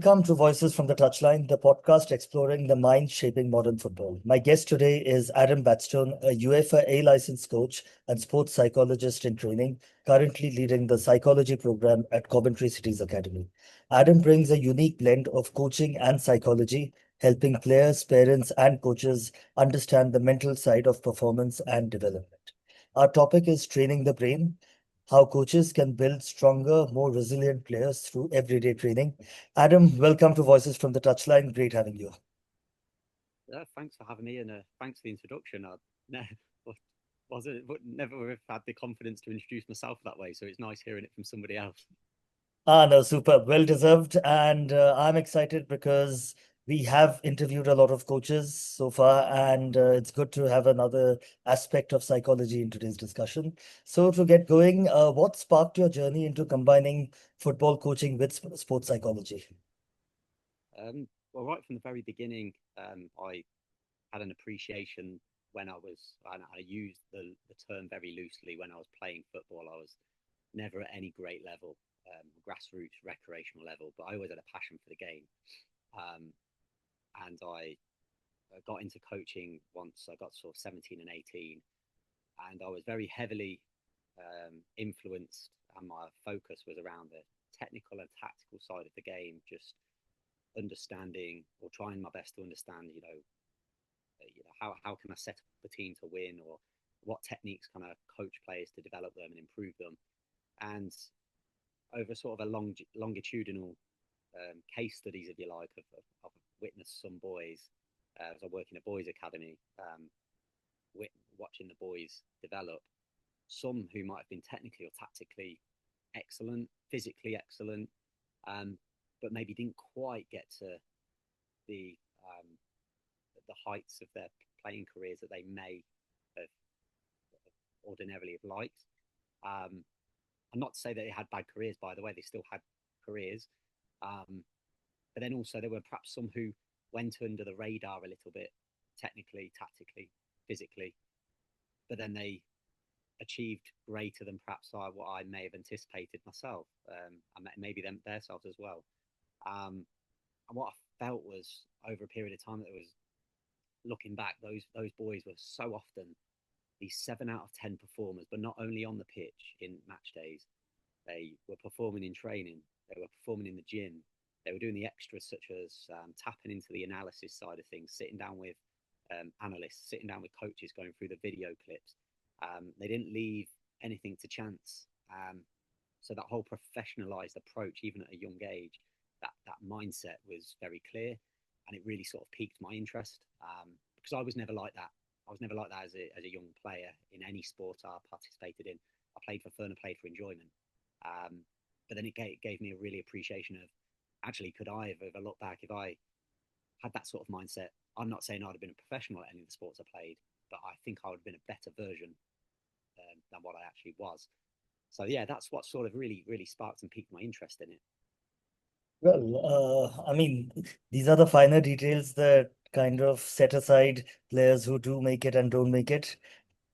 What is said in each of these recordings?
Welcome to Voices from the Touchline, the podcast exploring the mind shaping modern football. My guest today is Adam Batstone, a UEFA A licensed coach and sports psychologist in training, currently leading the psychology program at Coventry City's academy. Adam brings a unique blend of coaching and psychology, helping players, parents, and coaches understand the mental side of performance and development. Our topic is training the brain, how coaches can build stronger, more resilient players through everyday training. Adam, welcome to Voices from the Touchline. Great having you. Thanks for having me, and thanks for the introduction. I ne- wasn't would never have had the confidence to introduce myself that way, so it's nice hearing it from somebody else. No, super. Well deserved. And I'm excited because we have interviewed a lot of coaches so far, and it's good to have another aspect of psychology in today's discussion. So, to get going, what sparked your journey into combining football coaching with sports psychology? Well, right from the very beginning, I had an appreciation when and I used the term very loosely when I was playing football. I was never at any great level, grassroots, recreational level, but I always had a passion for the game. Um, and I got into coaching once I got sort of 17 and 18, and I was very heavily influenced, and my focus was around the technical and tactical side of the game, just understanding or trying my best to understand, how can I set up a team to win, or what techniques can I coach players to develop them and improve them. And over sort of a longitudinal case studies, if you like, of witnessed some boys as I work in a boys' academy, watching the boys develop. Some who might have been technically or tactically excellent, physically excellent, um, but maybe didn't quite get to the um, the heights of their playing careers that they may have ordinarily have liked. Um, and not to say that they had bad careers, by the way, they still had careers. Um, but then also there were perhaps some who went under the radar a little bit, technically, tactically, physically, but then they achieved greater than perhaps what I may have anticipated myself, and maybe them themselves as well. And what I felt was over a period of time that was looking back, those boys were so often these 7 out of 10 performers, but not only on the pitch in match days, they were performing in training, they were performing in the gym, they were doing the extras such as tapping into the analysis side of things, sitting down with analysts, sitting down with coaches, going through the video clips. They didn't leave anything to chance. So that whole professionalized approach, even at a young age, that mindset was very clear, and it really sort of piqued my interest, because I was never like that. I was never like that as a young player in any sport I participated in. I played for fun, I played for enjoyment. But then it gave me a really appreciation of, actually, could I have, if I look back, if I had that sort of mindset, I'm not saying I'd have been a professional at any of the sports I played, but I think I would have been a better version than what I actually was. So yeah, that's what sort of really sparked and piqued my interest in it. Well, I mean, these are the finer details that kind of set aside players who do make it and don't make it,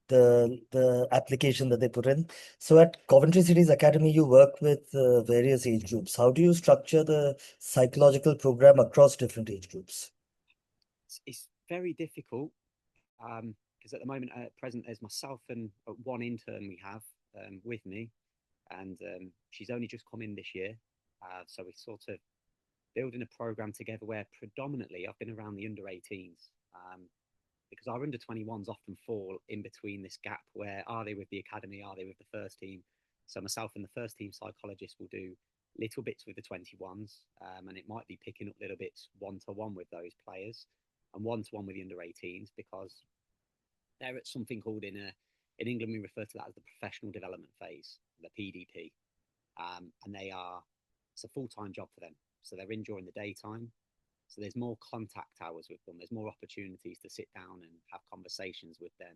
the application that they put in. So at Coventry City's Academy, you work with various age groups. How do you structure the psychological program across different age groups? It's very difficult, because at the moment, at present, there's myself and one intern we have with me, and she's only just come in this year. So we're sort of building a program together where predominantly I've been around the under 18s, because our under 21s often fall in between this gap where are they with the academy, are they with the first team? So myself and the first team psychologist will do little bits with the 21s, and it might be picking up little bits one to one with those players and one to one with the under 18s, because they're at something called in England we refer to that as the professional development phase, the PDP, and it's a full time job for them. So they're in during the daytime. So there's more contact hours with them. There's more opportunities to sit down and have conversations with them,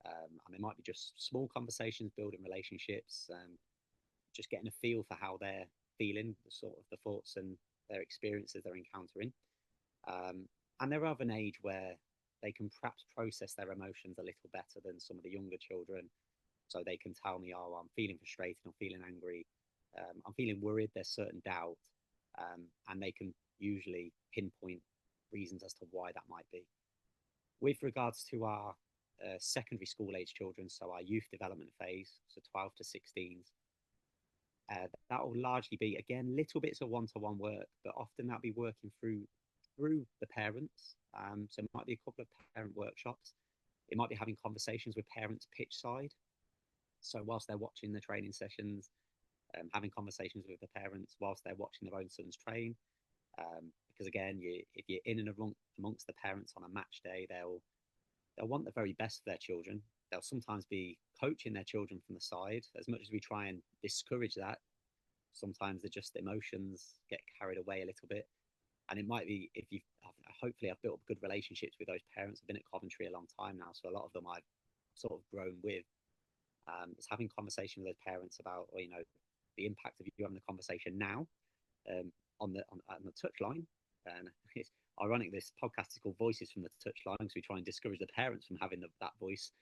and they might be just small conversations, building relationships, just getting a feel for how they're feeling, the sort of the thoughts and their experiences they're encountering. And they're of an age where they can perhaps process their emotions a little better than some of the younger children. So they can tell me, oh, I'm feeling frustrated, I'm feeling angry, I'm feeling worried, there's certain doubt. and they can usually pinpoint reasons as to why that might be. With regards to our secondary school age children, so our youth development phase, so 12 to 16s, that will largely be, again, little bits of one-to-one work, but often that'll be working through the parents. So it might be a couple of parent workshops. It might be having conversations with parents pitch side. So whilst they're watching the training sessions, having conversations with the parents whilst they're watching their own sons train. Because again, if you're in and amongst the parents on a match day, they'll want the very best for their children. They'll sometimes be coaching their children from the side. As much as we try and discourage that, sometimes the just emotions get carried away a little bit. And it might be, if you've hopefully I've built good relationships with those parents. I've been at Coventry a long time now, so a lot of them I've sort of grown with. It's having conversation with those parents about, or, the impact of you having the conversation now, on the touchline. And it's ironic, this podcast is called Voices from the Touchline, so we try and discourage the parents from having that voice,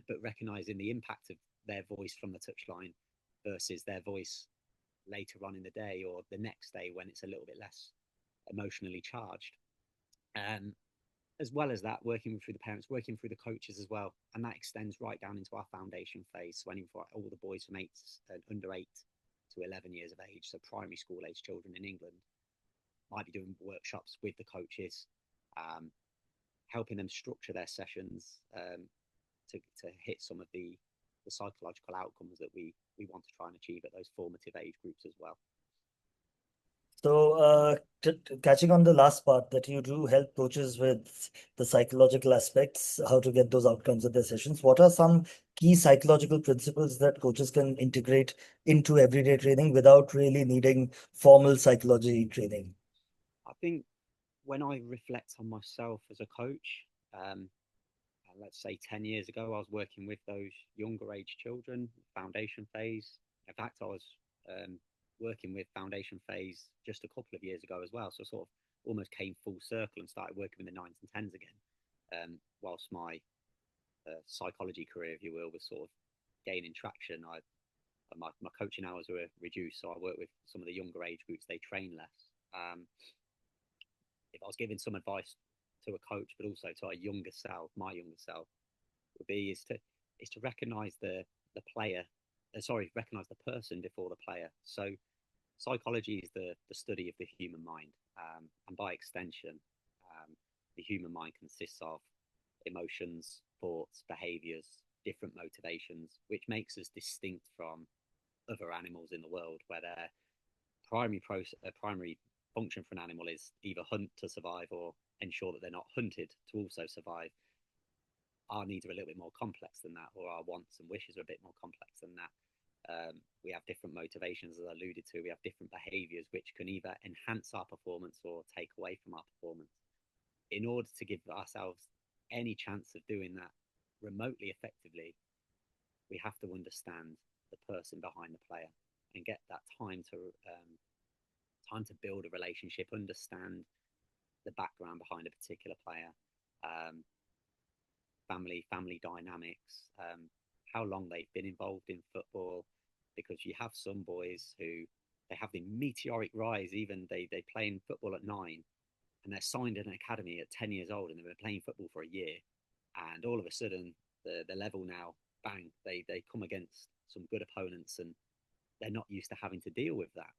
but recognizing the impact of their voice from the touchline versus their voice later on in the day or the next day when it's a little bit less emotionally charged. As well as that, working through the parents, working through the coaches as well, and that extends right down into our foundation phase. So for all the boys from under 8 to 11 years of age, so primary school age children in England, might be doing workshops with the coaches, helping them structure their sessions, to hit some of the psychological outcomes that we want to try and achieve at those formative age groups as well. So, catching on the last part, that you do help coaches with the psychological aspects, how to get those outcomes in their sessions. What are some key psychological principles that coaches can integrate into everyday training without really needing formal psychology training? I think when I reflect on myself as a coach, let's say 10 years ago, I was working with those younger age children, foundation phase. In fact, I was working with foundation phase just a couple of years ago as well. So sort of almost came full circle and started working with the 9s and 10s again. Whilst my psychology career, if you will, was sort of gaining traction, my coaching hours were reduced. So I work with some of the younger age groups, they train less. If I was giving some advice to a coach, but also to my younger self, would be is to recognise the player. Recognise the person before the player. So psychology is the study of the human mind, and by extension, the human mind consists of emotions, thoughts, behaviours, different motivations, which makes us distinct from other animals in the world, where their primary function for an animal is either hunt to survive or ensure that they're not hunted to also survive. Our needs are a little bit more complex than that, or our wants and wishes are a bit more complex than that. We have different motivations, as I alluded to. We have different behaviors which can either enhance our performance or take away from our performance. In order to give ourselves any chance of doing that remotely effectively, we have to understand the person behind the player and get that time to build a relationship, understand the background behind a particular player, family dynamics, how long they've been involved in football, because you have some boys who they have the meteoric rise. Even they play football at 9, and they're signed in an academy at 10 years old, and they've been playing football for a year, and all of a sudden the level now, bang, they come against some good opponents, and they're not used to having to deal with that,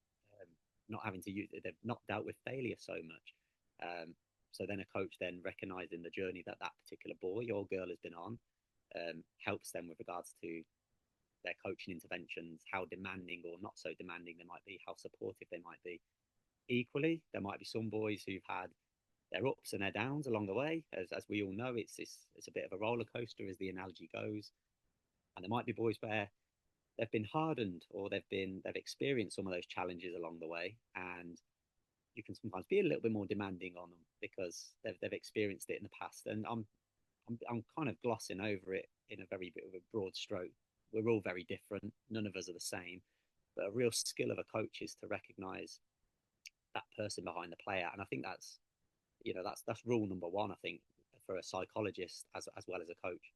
they've not dealt with failure so much. So then a coach then recognizing the journey that particular boy or girl has been on, helps them with regards to their coaching interventions, how demanding or not so demanding they might be, how supportive they might be. Equally, there might be some boys who've had their ups and their downs along the way. As we all know, it's a bit of a roller coaster, as the analogy goes. And there might be boys where they've been hardened, or they've experienced some of those challenges along the way, and you can sometimes be a little bit more demanding on them because they've experienced it in the past. And I'm kind of glossing over it in a very bit of a broad stroke. We're all very different. None of us are the same. But a real skill of a coach is to recognise that person behind the player. And I think that's rule number one, I think, for a psychologist as well as a coach.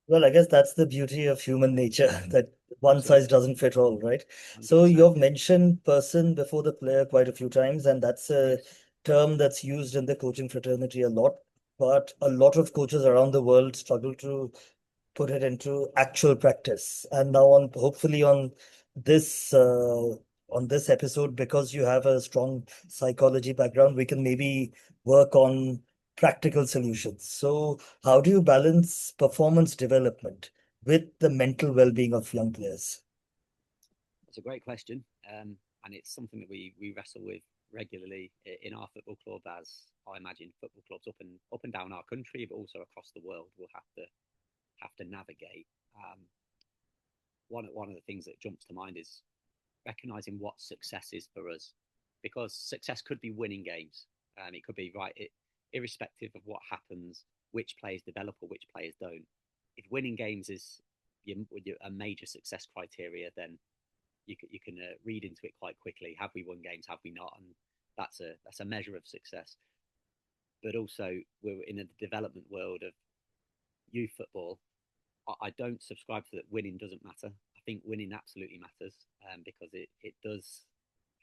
Well, I guess that's the beauty of human nature, that one size Absolutely, doesn't fit all, right? So 100%. you've mentioned person before the player quite a few times, and that's a Yes. term that's used in the coaching fraternity a lot. But a lot of coaches around the world struggle to put it into actual practice. And now on hopefully this on this episode, because you have a strong psychology background, we can maybe work on practical solutions. So how do you balance performance development with the mental well-being of young players? That's a great question, and it's something that we wrestle with regularly in our football club, as I imagine football clubs up and down our country, but also across the world will have to navigate. One of the things that jumps to mind is recognizing what success is for us, because success could be winning games. It could be irrespective of what happens, which players develop or which players don't. If winning games is a major success criteria, then you can read into it quite quickly. Have we won games? Have we not? And that's a measure of success. But also, we're in the development world of youth football. I don't subscribe to that winning doesn't matter. I think winning absolutely matters, because it does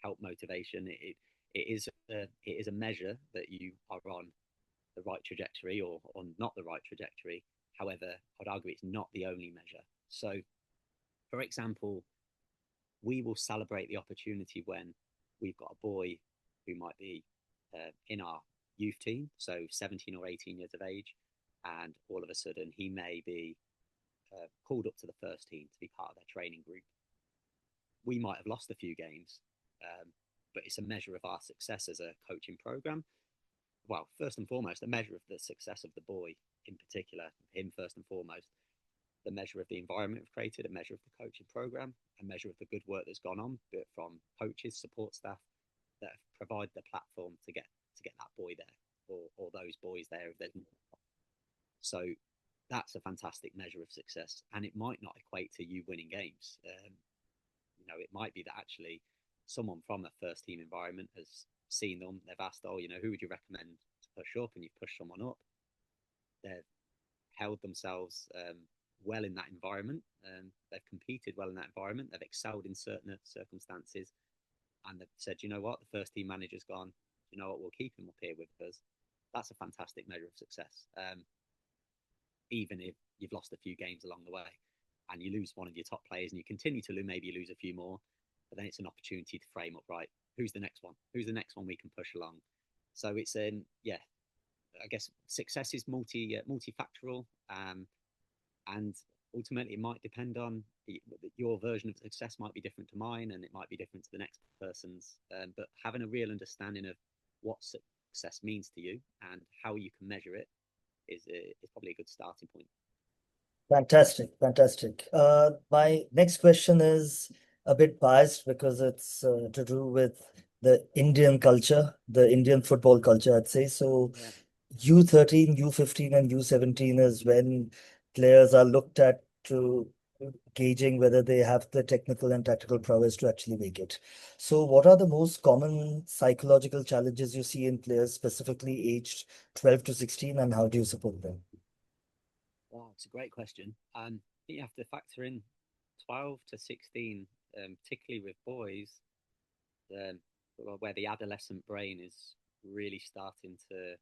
help motivation. It is a measure that you are on the right trajectory or on not the right trajectory. However, I'd argue it's not the only measure. So, for example, we will celebrate the opportunity when we've got a boy who might be in our youth team, so 17 or 18 years of age, and all of a sudden he may be called up to the first team to be part of their training group. We might have lost a few games, but it's a measure of our success as a coaching program. Well, first and foremost, a measure of the success of the boy in particular, him first and foremost, the measure of the environment we've created, a measure of the coaching program, a measure of the good work that's gone on, but from coaches, support staff that provide the platform to get that boy there or those boys there. So that's a fantastic measure of success, and it might not equate to you winning games. It might be that actually someone from a first team environment has seen them. They've asked, "Oh, who would you recommend to push up?" And you've pushed someone up. They've held themselves well in that environment. They've competed well in that environment. They've excelled in certain circumstances, and they've said, "You know what? The first team manager's gone. You know what? We'll keep him up here with us." That's a fantastic measure of success. Even if you've lost a few games along the way, and you lose one of your top players, and you continue to lose, maybe you lose a few more, but then it's an opportunity to frame up, right, who's the next one? Who's the next one we can push along? So it's yeah, I guess success is multifactorial, and ultimately it might depend on your version of success might be different to mine, and it might be different to the next person's. But having a real understanding of what success means to you and how you can measure it is probably a good starting point. Fantastic, fantastic. My next question is a bit biased because it's to do with the Indian culture, the Indian football culture, I'd say. So Yeah. U13, U15, and U17 is when players are looked at to gauging whether they have the technical and tactical prowess to actually make it. So, what are the most common psychological challenges you see in players specifically aged 12 to 16, and how do you support them? Wow, it's a great question. I think you have to factor in 12 to 16, particularly with boys, um, where the adolescent brain is really starting to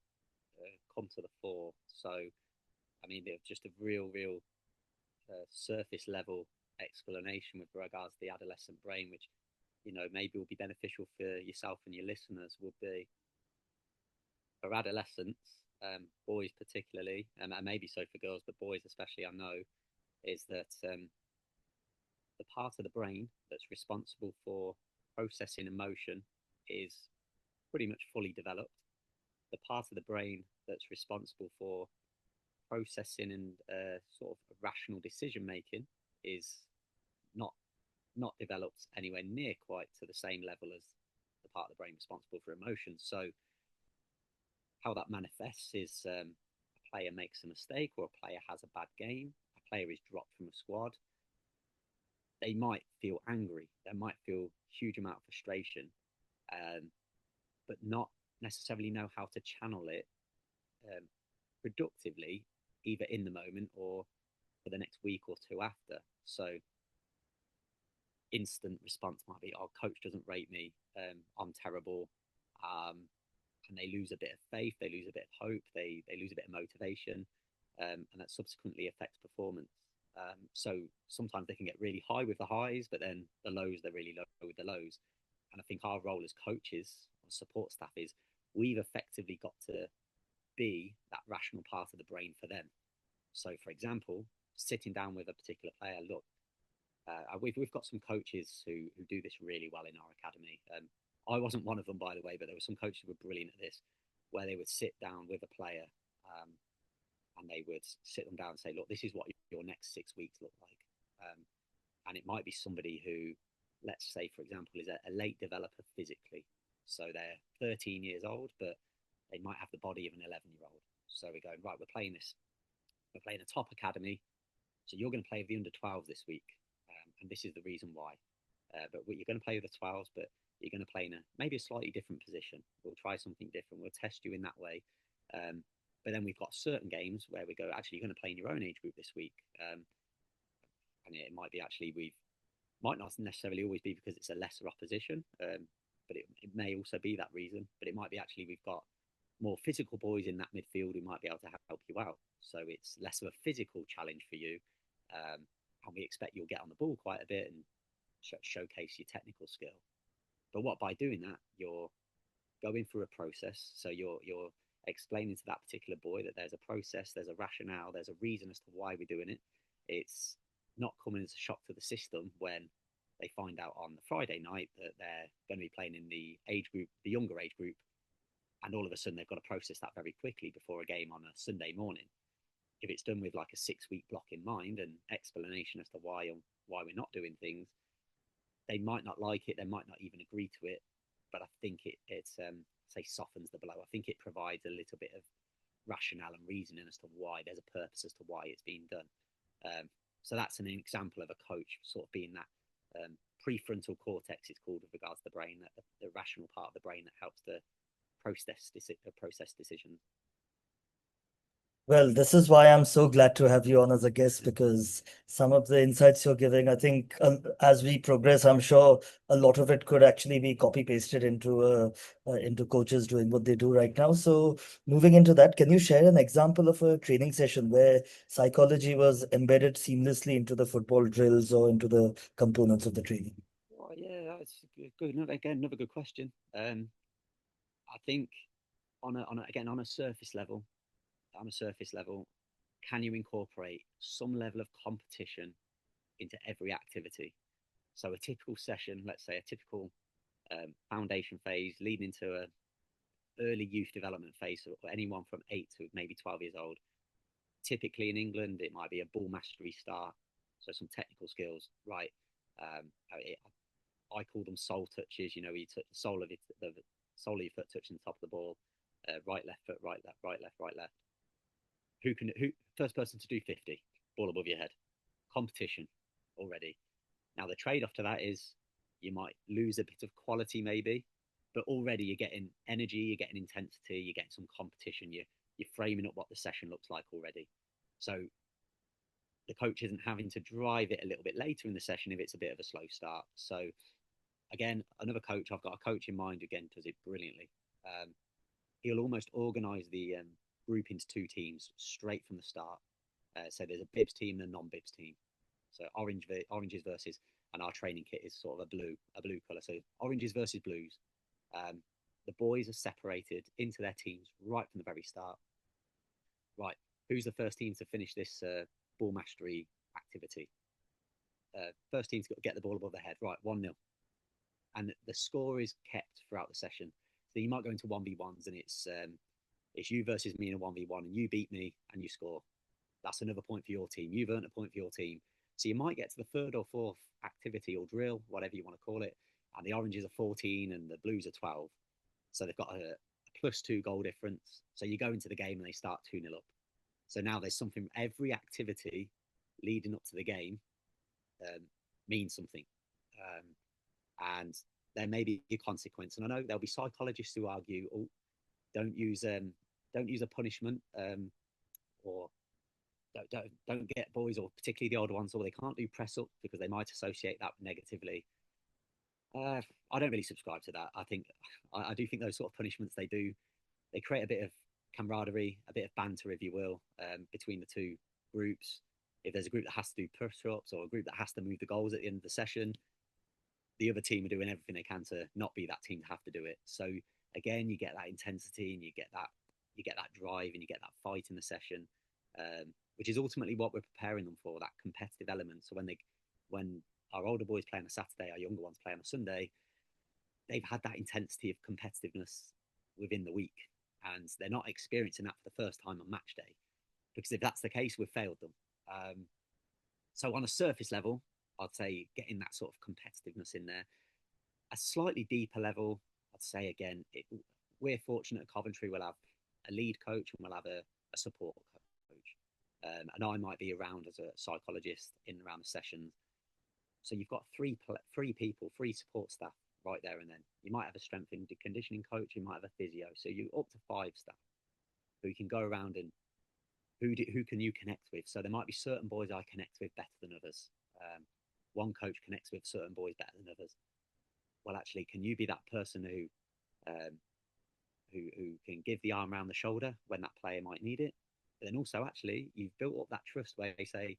come to the fore. So, I mean, just a real surface level explanation with regards to the adolescent brain, which maybe will be beneficial for yourself and your listeners, would be for adolescents, boys particularly, and maybe so for girls, but boys especially, I know, is that the part of the brain that's responsible for processing emotion is pretty much fully developed. The part of the brain that's responsible for processing and sort of rational decision making is not not developed anywhere near quite to the same level as the part of the brain responsible for emotions. So how that manifests is a player makes a mistake or a player has a bad game, a player is dropped from a squad. They might feel angry, they might feel huge amount of frustration, um, but not necessarily know how to channel it um, productively, either in the moment or for the next week or two after. So instant response might be, "Oh, coach doesn't rate me. I'm terrible," and they lose a bit of faith, they lose a bit of hope, they lose a bit of motivation, and that subsequently affects performance. So sometimes they can get really high with the highs, but then the lows, they're really low with the lows. And I think our role as coaches or support staff is we've effectively got to be that rational part of the brain for them. So, for example, sitting down with a particular player, look, we've got some coaches who do this really well in our academy. I wasn't one of them, by the way, but there were some coaches who were brilliant at this, where they would sit down with a player and they would sit them down and say, look, this is what your next 6 weeks look like. And it might be somebody who, let's say, for example, is a late developer physically. So they're 13 years old, but they might have the body of an 11-year-old. So we're going, right, we're playing a top academy. So you're going to play with the under 12s this week. And this is the reason why. But you're going to play with the 12s, but you're going to play in maybe a slightly different position. We'll try something different. We'll test you in that way. But then we've got certain games where we go, actually, you're going to play in your own age group this week. And it might be actually, might not necessarily always be because it's a lesser opposition, but it may also be that reason. But it might be actually we've got more physical boys in that midfield who might be able to help you out. So it's less of a physical challenge for you. And we expect you'll get on the ball quite a bit and showcase your technical skill. But what by doing that, you're going through a process. So you're explaining to that particular boy that there's a process, there's a rationale, there's a reason as to why we're doing it. It's not coming as a shock to the system when they find out on the Friday night that they're going to be playing in the age group, the younger age group, and all of a sudden they've got to process that very quickly before a game on a Sunday morning. If it's done with like a 6-week block in mind and explanation as to why we're not doing things, they might not like it, they might not even agree to it, but I think it's say softens the blow. I think it provides a little bit of rationale and reasoning as to why there's a purpose as to why it's being done. So that's an example of a coach sort of being that prefrontal cortex, it's called, with regards to the brain, that the rational part of the brain that helps to process decisions. Well, this is why I'm so glad to have you on as a guest, because some of the insights you're giving, I think, as we progress, I'm sure a lot of it could actually be copy pasted into coaches doing what they do right now. So, moving into that, can you share an example of a training session where psychology was embedded seamlessly into the football drills or into the components of the training? Oh, yeah, that's good. Again, another good question. I think again on a surface level, can you incorporate some level of competition into every activity? So a typical session, let's say a typical foundation phase leading into a early youth development phase, so anyone from 8 to maybe 12 years old. Typically in England, it might be a ball mastery start, so some technical skills, right? I call them soul touches. You know, you touch the sole of your foot touching the top of the ball, right, left foot, right, left, right, left, right, left. Who first person to do 50, ball above your head? Competition already. Now the trade-off to that is you might lose a bit of quality maybe, but already you're getting energy, you're getting intensity, you're getting some competition, you're framing up what the session looks like already. So the coach isn't having to drive it a little bit later in the session if it's a bit of a slow start. So again, another coach, I've got a coach in mind, again, does it brilliantly. He'll almost organise the group into 2 teams straight from the start. So there's a bibs team and a non-bibs team. So oranges versus, and our training kit is sort of a blue colour. So oranges versus blues. The boys are separated into their teams right from the very start. Right, who's the first team to finish this ball mastery activity? First team to get the ball above their head. Right, 1-0. And the score is kept throughout the session. So you might go into 1v1s and it's you versus me in a 1v1 and you beat me and you score. That's another point for your team. You've earned a point for your team. So you might get to the 3rd or 4th activity or drill, whatever you want to call it, and the oranges are 14 and the blues are 12. So they've got a +2 goal difference. So you go into the game and they start 2-0 up. So now there's something, every activity leading up to the game means something. And there may be a consequence. And I know there'll be psychologists who argue, oh, don't use a punishment, or don't get boys, or particularly the older ones, or they can't do press up because they might associate that negatively. I don't really subscribe to that. I do think those sort of punishments they create a bit of camaraderie, a bit of banter, if you will, between the two groups. If there's a group that has to do push-ups or a group that has to move the goals at the end of the session, the other team are doing everything they can to not be that team to have to do it. So again, you get that intensity and you get that drive and you get that fight in the session, which is ultimately what we're preparing them for, that competitive element. So when our older boys play on a Saturday, our younger ones play on a Sunday, they've had that intensity of competitiveness within the week, and they're not experiencing that for the first time on match day. Because if that's the case, we've failed them. So on a surface level, I'd say getting that sort of competitiveness in there. A slightly deeper level, I'd say again, we're fortunate at Coventry. We'll have a lead coach and we'll have a support coach. And I might be around as a psychologist in and around the sessions. So you've got three people, three support staff right there and then. You might have a strength and conditioning coach, you might have a physio. So you're up to 5 staff who you can go around and who can you connect with. So there might be certain boys I connect with better than others. One coach connects with certain boys better than others. Well, actually, can you be that person who can give the arm around the shoulder when that player might need it? But then also, actually, you've built up that trust where they say,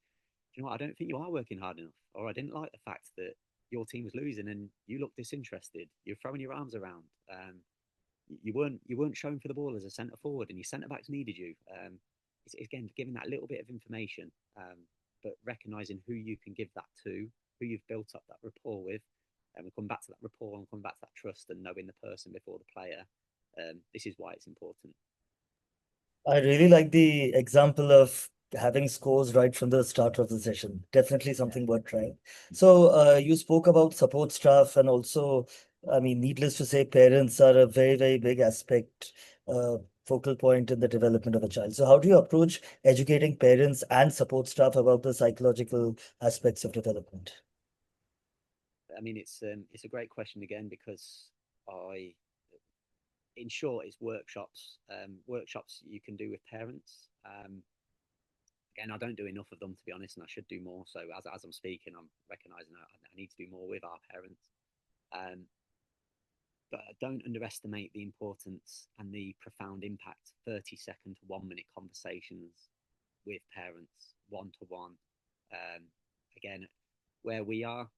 you know what, I don't think you are working hard enough, or I didn't like the fact that your team was losing and you looked disinterested. You're throwing your arms around. You weren't showing for the ball as a centre forward, and your centre backs needed you. It's again giving that little bit of information, but recognising who you can give that to, who you've built up that rapport with, and we come back to that rapport and come back to that trust and knowing the person before the player. This is why it's important. I really like the example of having scores right from the start of the session. Definitely Yeah. something worth trying. So, you spoke about support staff, and also, I mean, needless to say, parents are a very, very big aspect, uh, focal point in the development of a child. So, how do you approach educating parents and support staff about the psychological aspects of development? I mean, it's a great question again because I, in short, it's workshops. Workshops you can do with parents. Again, I don't do enough of them to be honest, and I should do more. So as I'm speaking, I'm recognizing I need to do more with our parents. Um, but don't underestimate the importance and the profound impact 30-second to 1 minute conversations with parents, one to one. Again, where we are,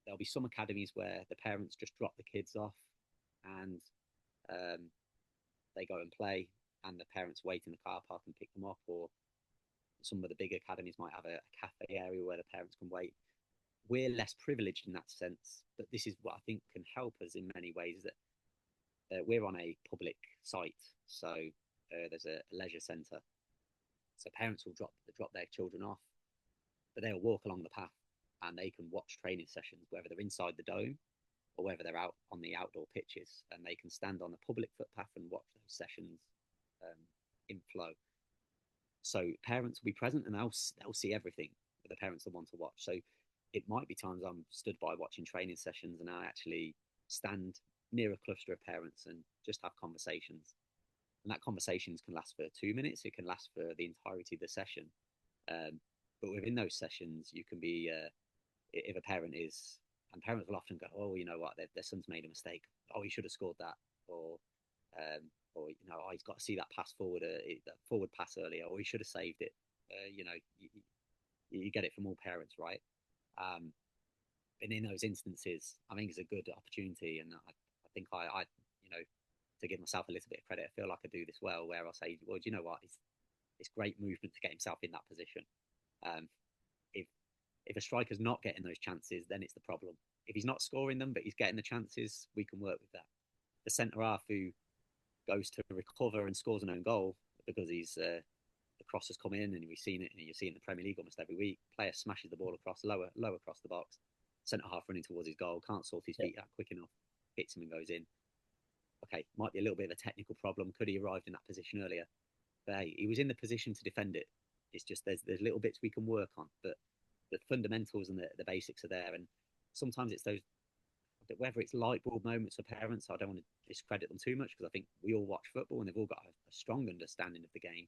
there'll be some academies where the parents just drop the kids off and um, they go and play, and the parents wait in the car park and pick them up, or some of the big academies might have a cafe area where the parents can wait. We're less privileged in that sense, but this is what I think can help us in many ways. That we're on a public site, so there's a leisure centre, so parents will drop their children off, but they'll walk along the path and they can watch training sessions, whether they're inside the dome or whether they're out on the outdoor pitches, and they can stand on the public footpath and watch those sessions in flow. So parents will be present and they'll see everything, but the parents will want to watch. So it might be times I'm stood by watching training sessions and I actually stand near a cluster of parents and just have conversations. And that conversations can last for 2 minutes. It can last for the entirety of the session. But within those sessions, you can be, if a parent is, and parents will often go, oh, you know what, their son's made a mistake. Oh, he should have scored that. Or you know, oh, he's got to see that pass forward, that forward pass earlier, or he should have saved it. You know, you get it from all parents, right? Um, and in those instances, I think it's a good opportunity, and I think you know, to give myself a little bit of credit, I feel like I do this well, where I say, well, do you know what? It's great movement to get himself in that position. Um, if if a striker's not getting those chances, then it's the problem. If he's not scoring them, but he's getting the chances, we can work with that. The centre half who goes to recover and scores an own goal because the cross has come in, and we've seen it, and you see in the Premier League almost every week. Player smashes the ball across low across the box. Centre half running towards his goal, can't sort his feet out quick enough, hits him and goes in. Okay, might be a little bit of a technical problem. Could he arrived in that position earlier? But hey, he was in the position to defend it. It's just there's little bits we can work on, but the fundamentals and the basics are there. And sometimes it's those, whether it's light bulb moments for parents. I don't want to discredit them too much because I think we all watch football and they've all got a strong understanding of the game.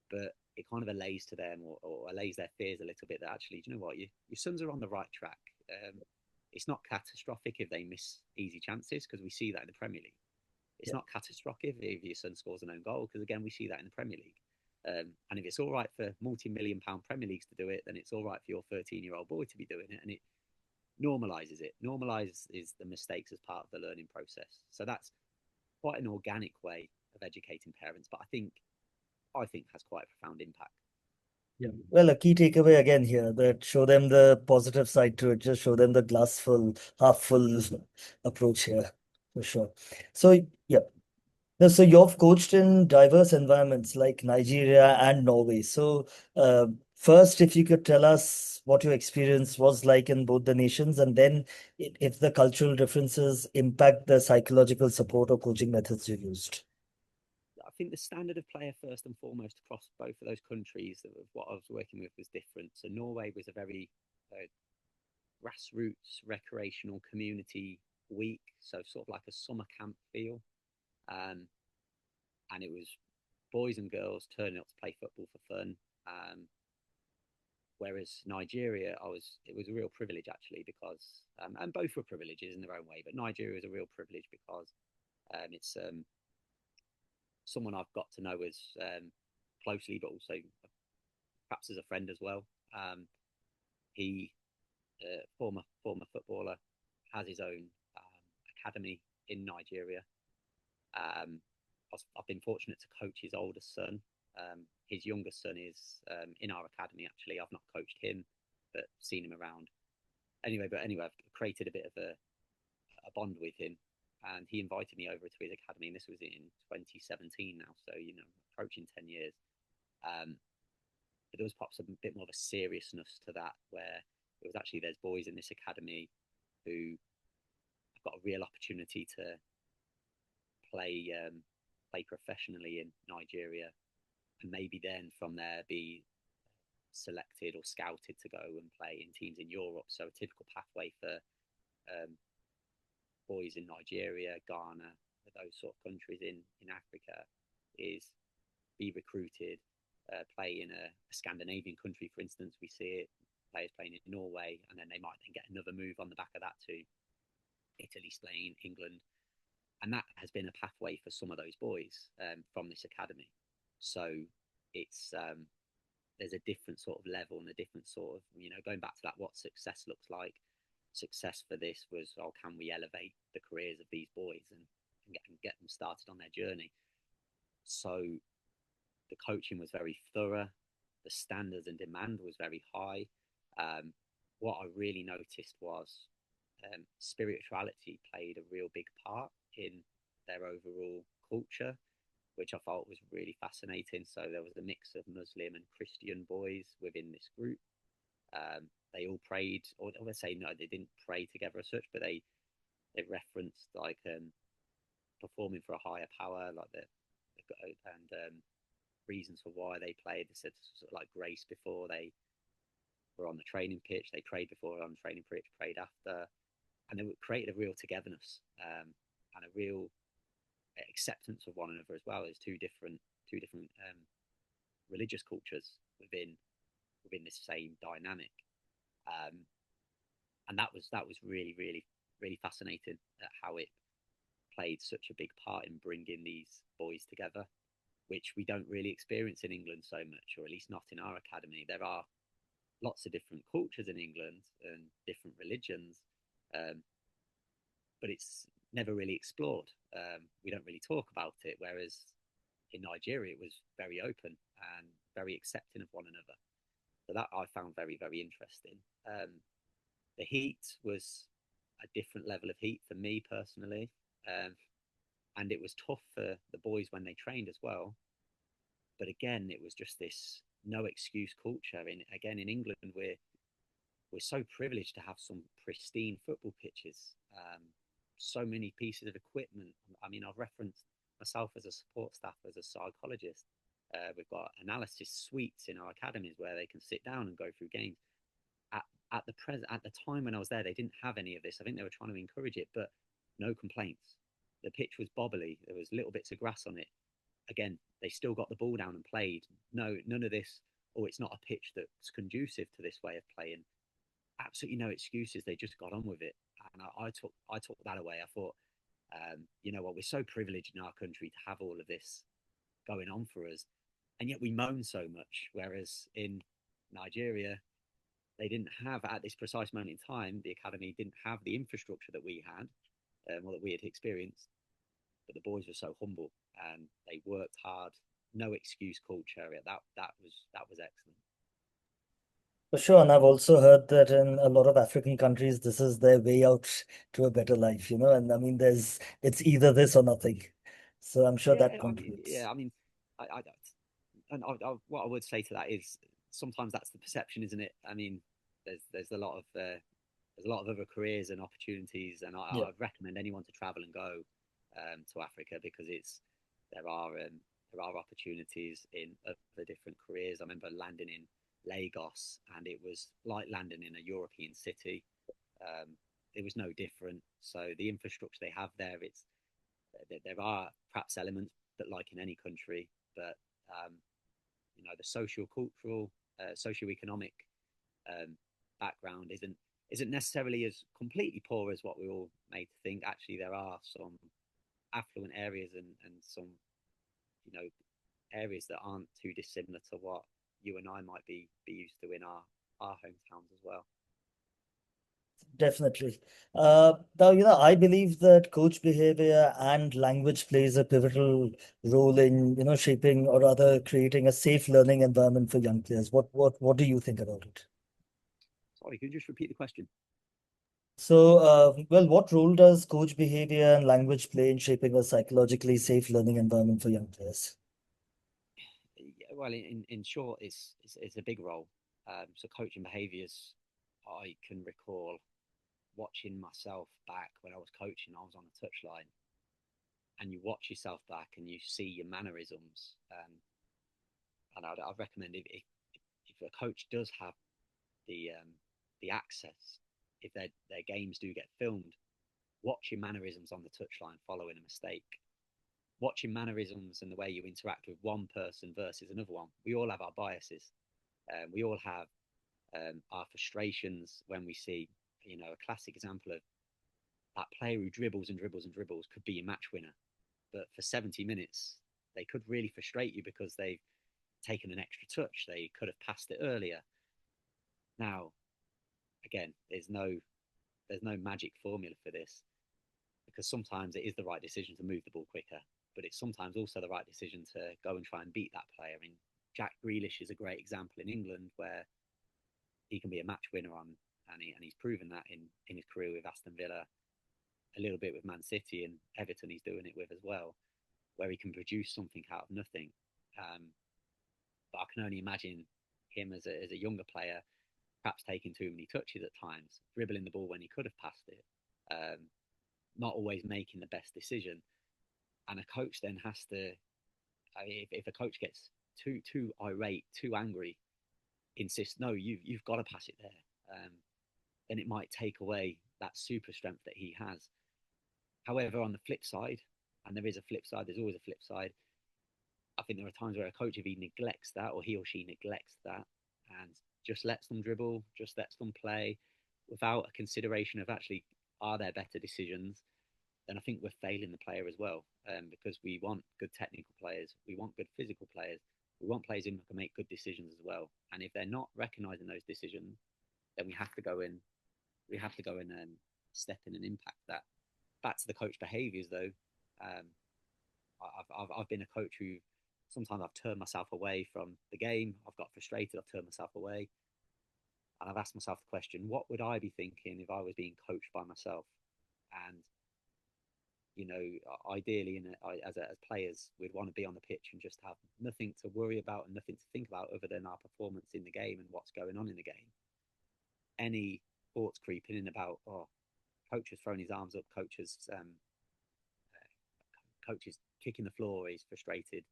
but it kind of allays to them, or allays their fears a little bit, that actually, do you know what, your sons are on the right track. It's not catastrophic if they miss easy chances, because we see that in the Premier League. It's Yeah. not catastrophic if your son scores an own goal, because again, we see that in the Premier League. And if it's all right for multi-million-pound Premier Leagues to do it, then it's all right for your 13-year-old boy to be doing it, and it normalizes it. Normalizes the mistakes as part of the learning process. So that's quite an organic way of educating parents, but I think has quite a profound impact. Yeah. Well, a key takeaway again here, that show them the positive side to it. Just show them the glass full, half full approach here, for sure. So, yeah. Now, so you've coached in diverse environments like Nigeria and Norway. So, first, if you could tell us what your experience was like in both the nations, and then if the cultural differences impact the psychological support or coaching methods you used. I think the standard of player, first and foremost, across both of those countries, of what I was working with, was different. So Norway was a very grassroots, recreational community week, so sort of like a summer camp feel, um, and it was boys and girls turning up to play football for fun. Whereas Nigeria, it was a real privilege actually, because and both were privileges in their own way, but Nigeria was a real privilege because it's someone I've got to know as closely, but also perhaps as a friend as well. He, former footballer, has his own academy in Nigeria. I've been fortunate to coach his oldest son. His youngest son is in our academy actually. I've not coached him, but seen him around. Anyway, I've created a bit of a bond with him, and he invited me over to his academy, and this was in 2017 now, so approaching 10 years. But there was perhaps a bit more of a seriousness to that, where it was actually, there's boys in this academy who have got a real opportunity to play play professionally in Nigeria, and maybe then from there be selected or scouted to go and play in teams in Europe. So a typical pathway for boys in Nigeria, Ghana, those sort of countries in Africa, is be recruited, play in a Scandinavian country, for instance. We see it, players playing in Norway, and then they might then get another move on the back of that to Italy, Spain, England. And that has been a pathway for some of those boys from this academy. So it's there's a different sort of level and a different sort of, going back to that, what success looks like. Success for this was, can we elevate the careers of these boys and get them started on their journey? So the coaching was very thorough, the standards and demand was very high. What I really noticed was spirituality played a real big part in their overall culture, which I thought was really fascinating. So there was a mix of Muslim and Christian boys within this group. They all prayed, or let's say, no, they didn't pray together as such, but they referenced like performing for a higher power, like and reasons for why they played. They said sort of like grace before they were on the training pitch. They prayed before on the training pitch, prayed after, and they created a real togetherness and a real acceptance of one another as well as two different religious cultures within this same dynamic. And that was really, really, really fascinating at how it played such a big part in bringing these boys together, which we don't really experience in England so much, or at least not in our academy. There are lots of different cultures in England and different religions, but it's never really explored. We don't really talk about it, whereas in Nigeria it was very open and very accepting of one another. So that I found very, very interesting. The heat was a different level of heat for me personally, and it was tough for the boys when they trained as well. But again, it was just this no excuse culture. In England, we're so privileged to have some pristine football pitches, so many pieces of equipment. I mean, I've referenced myself as a support staff, as a psychologist. We've got analysis suites in our academies where they can sit down and go through games. At the time when I was there, they didn't have any of this. I think they were trying to encourage it, but no complaints. The pitch was bobbly. There was little bits of grass on it, again, they still got the ball down and played. No, none of this. Oh, it's not a pitch that's conducive to this way of playing. Absolutely no excuses. They just got on with it, and I took that away. I thought, you know what, we're so privileged in our country to have all of this going on for us, and yet we moan so much. Whereas in Nigeria, they didn't have at this precise moment in time. The academy didn't have the infrastructure that we had, or that we had experienced. But the boys were so humble and they worked hard. No excuse culture. That was excellent. For sure, and I've also heard that in a lot of African countries, this is their way out to a better life, and I mean, it's either this or nothing. So I'm sure that Yeah, I mean, contributes. yeah, I mean, I and what I would say to that is sometimes that's the perception, isn't it? I mean, there's a lot of other careers and opportunities, and Yeah, I'd recommend anyone to travel and go to Africa because there are um, there are opportunities in other different careers. I remember landing in Lagos, and it was like landing in a European city. Um, it was no different. So the infrastructure they have there, there are perhaps elements that, like in any country, but um, the social, cultural, socio-economic um, background isn't necessarily as completely poor as what we're all made to think. Actually, there are some affluent areas and some you know areas that aren't too dissimilar to what you and I might be used to in our hometowns as well. definitely. Now, I believe that coach behavior and language plays a pivotal role in, shaping or rather creating a safe learning environment for young players. What do you think about it? Sorry, could you just repeat the question? So, well, what role does coach behavior and language play in shaping a psychologically safe learning environment for young players? Yeah, well, in short, it's a big role. So coaching behaviours, I can recall watching myself back when I was coaching. I was on the touchline, and you watch yourself back and you see your mannerisms. And I'd recommend if a coach does have the access, if their games do get filmed, watching mannerisms on the touchline following a mistake, watching mannerisms and the way you interact with one person versus another one. We all have our biases. We all have our frustrations when we see, a classic example of that player who dribbles and dribbles and dribbles could be a match winner, but for 70 minutes they could really frustrate you because they've taken an extra touch. They could have passed it earlier. Now, again, there's no magic formula for this because sometimes it is the right decision to move the ball quicker, but it's sometimes also the right decision to go and try and beat that player. I mean, Jack Grealish is a great example in England where he can be a match winner and he's proven that in his career with Aston Villa, a little bit with Man City and Everton. He's doing it with as well, where he can produce something out of nothing. But I can only imagine him as a younger player, perhaps taking too many touches at times, dribbling the ball when he could have passed it, not always making the best decision. And a coach then has to, if a coach gets too irate, too angry, insists, no, you've got to pass it there, then it might take away that super strength that he has. However, on the flip side, and there is a flip side, there's always a flip side. I think there are times where a coach, if he neglects that or he or she neglects that and just lets them dribble, just lets them play without a consideration of actually, are there better decisions? Then I think we're failing the player as well, because we want good technical players, we want good physical players, we want players who can make good decisions as well. And if they're not recognising those decisions, then we have to go and step in and impact that. Back to the coach behaviours though, um, I've been a coach who sometimes I've turned myself away from the game. I've got frustrated. I've turned myself away, and I've asked myself the question: what would I be thinking if I was being coached by myself? And ideally, as players, we'd want to be on the pitch and just have nothing to worry about and nothing to think about other than our performance in the game and what's going on in the game. Any thoughts creeping in about, coach has thrown his arms up, coach is kicking the floor, he's frustrated.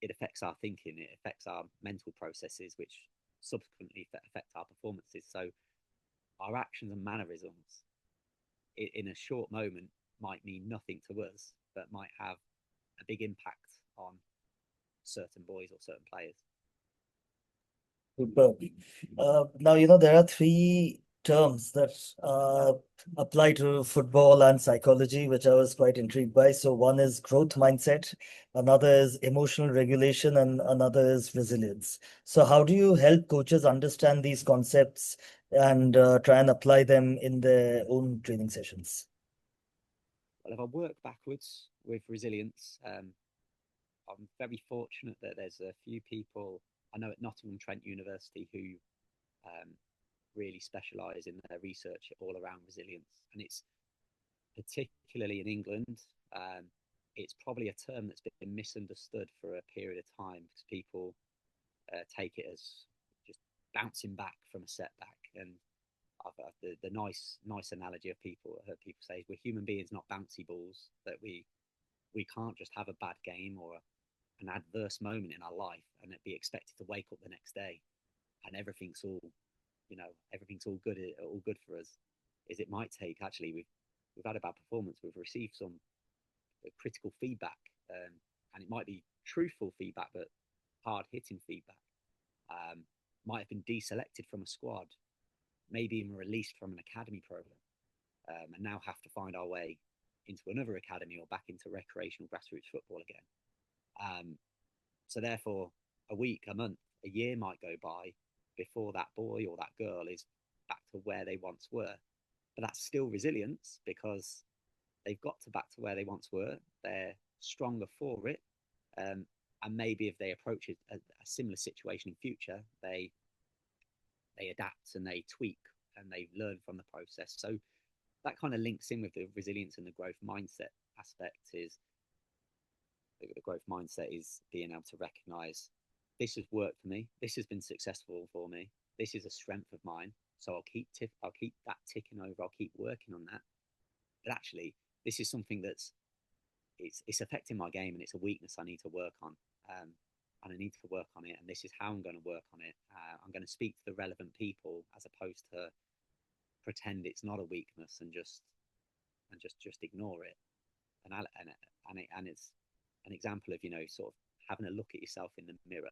It affects our thinking, it affects our mental processes, which subsequently affect our performances. So our actions and mannerisms in a short moment might mean nothing to us, but might have a big impact on certain boys or certain players. Super. Now, there are three terms that apply to football and psychology, which I was quite intrigued by. So, one is growth mindset, another is emotional regulation, and another is resilience. So, how do you help coaches understand these concepts and try and apply them in their own training sessions? Well, if I work backwards with resilience, I'm very fortunate that there's a few people I know at Nottingham Trent University who really specialise in their research all around resilience, and it's particularly in England. It's probably a term that's been misunderstood for a period of time because people take it as just bouncing back from a setback. And the nice analogy of people I've heard people say is we're human beings, not bouncy balls. That we can't just have a bad game or an adverse moment in our life and be expected to wake up the next day and everything's all good for us. Is it might take actually we've had a bad performance, we've received some critical feedback, and it might be truthful feedback but hard hitting feedback. Might have been deselected from a squad, maybe even released from an academy program, and now have to find our way into another academy or back into recreational grassroots football again. So therefore, a week, a month, a year might go by before that boy or that girl is back to where they once were. But that's still resilience because they've got to back to where they once were. They're stronger for it. And maybe if they approach a similar situation in future, they adapt and they tweak and they learn from the process. So that kind of links in with the resilience and the growth mindset aspect. Is the growth mindset is being able to recognize this has worked for me, this has been successful for me, this is a strength of mine, so I'll keep that ticking over, I'll keep working on that. But actually this is something that's it's affecting my game and it's a weakness I need to work on, and I need to work on it, and this is how I'm going to work on it. I'm going to speak to the relevant people as opposed to pretend it's not a weakness and just ignore it. And it's an example of sort of having a look at yourself in the mirror,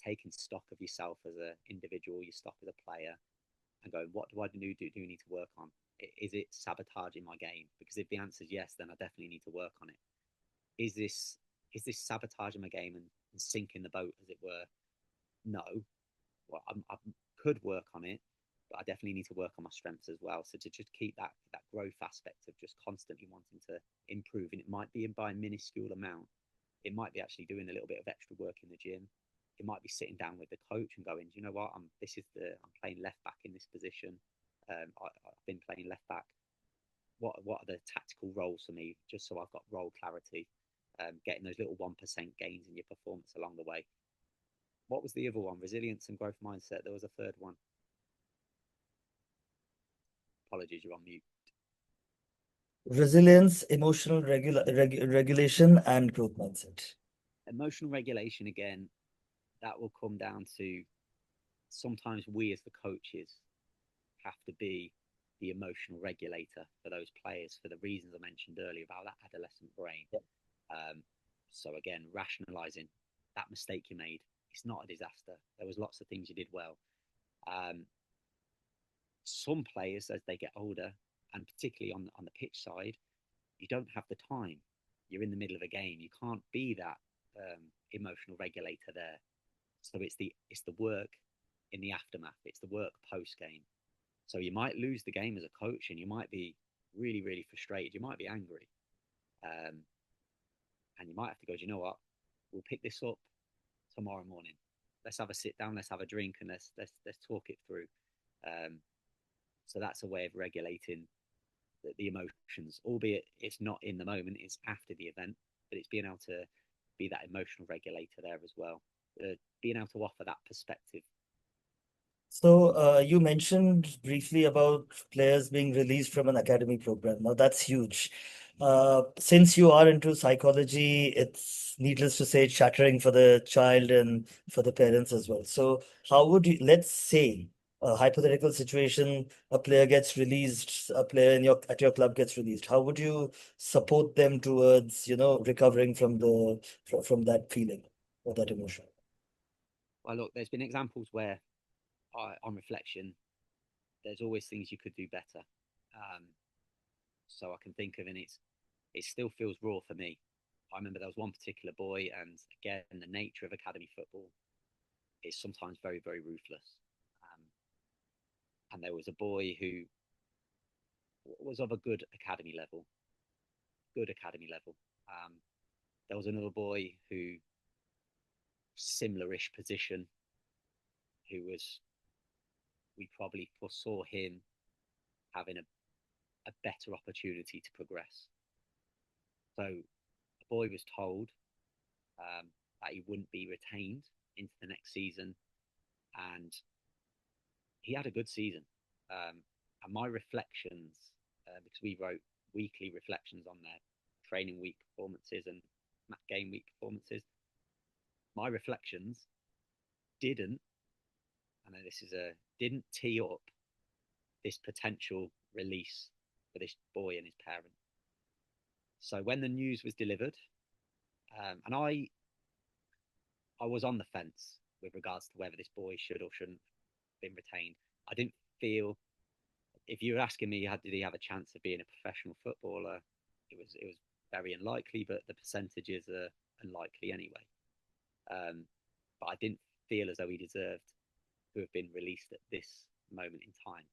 taking stock of yourself as an individual, your stock as a player, and going, what do I need to work on? Is it sabotaging my game? Because if the answer is yes, then I definitely need to work on it. Is this sabotaging my game and sinking the boat, as it were? No. Well, I could work on it, but I definitely need to work on my strengths as well. So to just keep that growth aspect of just constantly wanting to improve, and it might be by a minuscule amount. It might be actually doing a little bit of extra work in the gym. It might be sitting down with the coach and going, do you know what? I'm playing left back in this position. I've been playing left back. What are the tactical roles for me? Just so I've got role clarity. Getting those little 1% gains in your performance along the way. What was the other one? Resilience and growth mindset. There was a third one. Apologies, you're on mute. Resilience, emotional regulation, and growth mindset. Emotional regulation, again, that will come down to sometimes we as the coaches have to be the emotional regulator for those players for the reasons I mentioned earlier about that adolescent brain. Yeah. So again, rationalizing that mistake you made, it's not a disaster. There was lots of things you did well. Some players, as they get older, and particularly on the pitch side, you don't have the time. You're in the middle of a game. You can't be that emotional regulator there. So it's the work in the aftermath. It's the work post game. So you might lose the game as a coach, and you might be really, really frustrated. You might be angry, and you might have to go, do you know what? We'll pick this up tomorrow morning. Let's have a sit down. Let's have a drink, and let's talk it through. So that's a way of regulating the emotions, albeit it's not in the moment, it's after the event, but it's being able to be that emotional regulator there as well, being able to offer that perspective. So you mentioned briefly about players being released from an academy program. Now that's huge. Since you are into psychology, it's needless to say, it's shattering for the child and for the parents as well. So how would you, let's say, a hypothetical situation, a player gets released, a player in your at your club gets released. How would you support them towards, recovering from from that feeling or that emotion? Well, look, there's been examples where, on reflection, there's always things you could do better. Um, so I can think of, and it still feels raw for me. I remember there was one particular boy, and again, the nature of academy football is sometimes very, very ruthless. Um, and there was a boy who was of a good academy level. Um, there was another boy who, similar-ish position, who was, we probably foresaw him having a better opportunity to progress. So the boy was told that he wouldn't be retained into the next season, and he had a good season. And my reflections, because we wrote weekly reflections on their training week performances and game week performances, my reflections didn't, I know this is didn't tee up this potential release for this boy and his parent. So when the news was delivered, and I was on the fence with regards to whether this boy should or shouldn't have been retained. I didn't feel, if you were asking me, did he have a chance of being a professional footballer, it was very unlikely, but the percentages are unlikely anyway. But I didn't feel as though he deserved to have been released at this moment in time.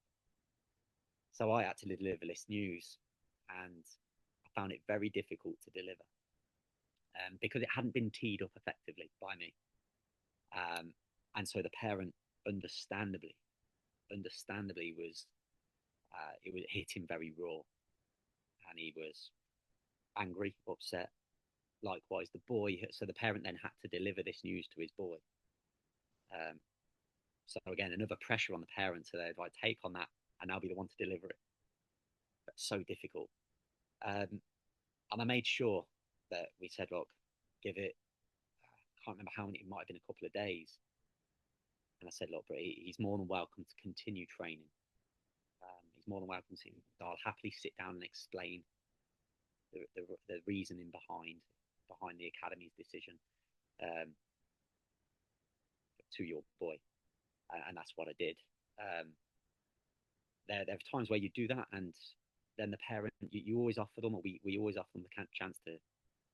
So I had to deliver this news, and I found it very difficult to deliver because it hadn't been teed up effectively by me. And so the parent, understandably, was it hit him very raw, and he was angry, upset. Likewise, the boy. So the parent then had to deliver this news to his boy. Um, so again, another pressure on the parent to if I take on that and I'll be the one to deliver it. That's so difficult. And I made sure that we said, look, give it. I can't remember how many. It might have been a couple of days. And I said, look, but he's more than welcome to continue training. He's more than welcome to. I'll happily sit down and explain the reasoning behind the academy's decision um, to your boy, and that's what I did. There are times where you do that, and then the parent, you always offer them, or we always offer them the chance to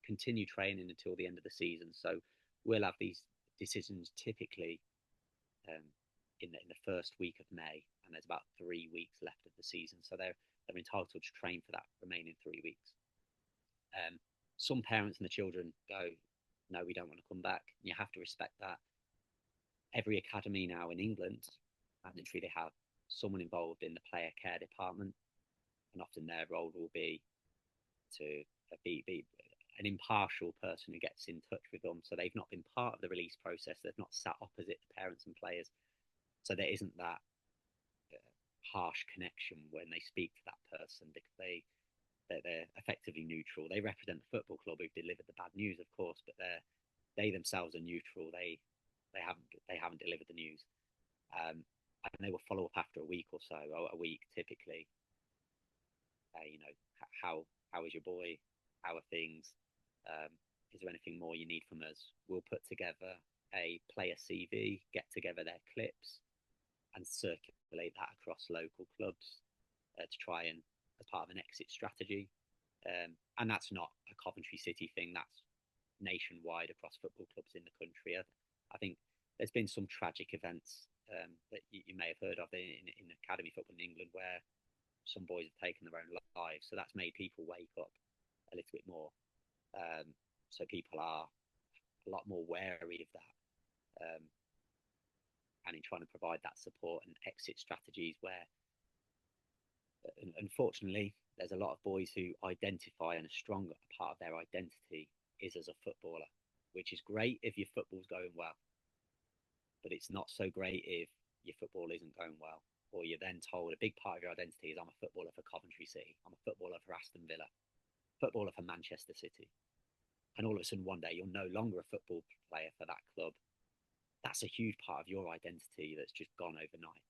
continue training until the end of the season. So we'll have these decisions typically in the first week of May, and there's about 3 weeks left of the season, so they're entitled to train for that remaining 3 weeks. Some parents and the children go, no, we don't want to come back. And you have to respect that. Every academy now in England, mandatory, they have someone involved in the player care department, and often their role will be to be an impartial person who gets in touch with them. So they've not been part of the release process. They've not sat opposite the parents and players. So there isn't that harsh connection when they speak to that person, because they're effectively neutral. They represent the football club who've delivered the bad news, of course, but they themselves are neutral. They haven't delivered the news, and they will follow up after a week or so, or a week typically. How is your boy? How are things? Is there anything more you need from us? We'll put together a player CV, get together their clips, and circulate that across local clubs to try and, as part of an exit strategy. And that's not a Coventry City thing, that's nationwide across football clubs in the country. I think there's been some tragic events that you may have heard of in academy football in England, where some boys have taken their own lives. So that's made people wake up a little bit more. So people are a lot more wary of that. And in trying to provide that support and exit strategies, where unfortunately there's a lot of boys who identify, and a strong part of their identity is as a footballer, which is great if your football's going well, but it's not so great if your football isn't going well, or you're then told a big part of your identity is I'm a footballer for Coventry City, I'm a footballer for Aston Villa, footballer for Manchester City, and all of a sudden one day you're no longer a football player for that club. That's a huge part of your identity that's just gone overnight.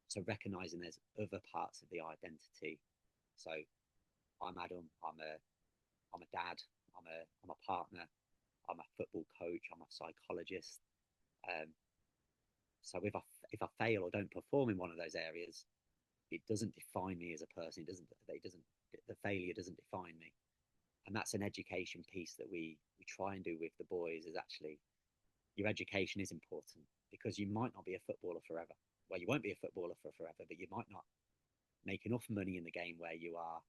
So recognizing there's other parts of the identity. So I'm Adam. I'm a dad. I'm a partner. I'm a football coach. I'm a psychologist. Um, so if I fail or don't perform in one of those areas, it doesn't define me as a person. The failure doesn't define me. And that's an education piece that we try and do with the boys. Is actually, your education is important, because you might not be a footballer forever. Well, you won't be a footballer for forever, but you might not make enough money in the game where you are,